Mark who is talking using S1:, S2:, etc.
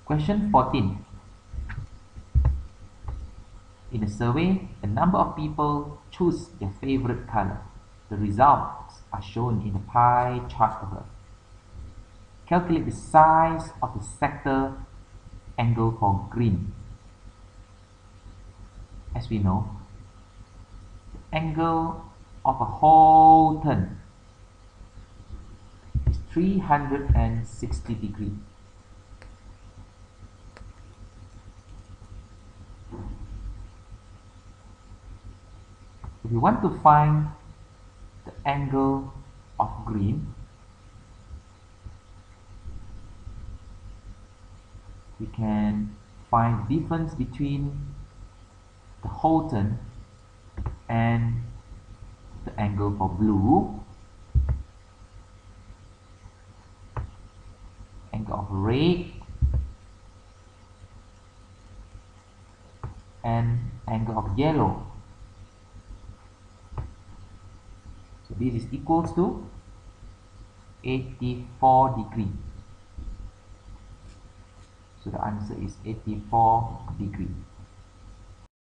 S1: Question 14. In a survey, a number of people choose their favorite color. The results are shown in the pie chart above. Calculate the size of the sector angle for green. As we know, the angle of a whole turn is 360 degrees. If we want to find the angle of green, we can find the difference between the whole turn and the angle for blue, angle of red, and angle of yellow. So this is equals to 84 degrees. So the answer is 84 degrees.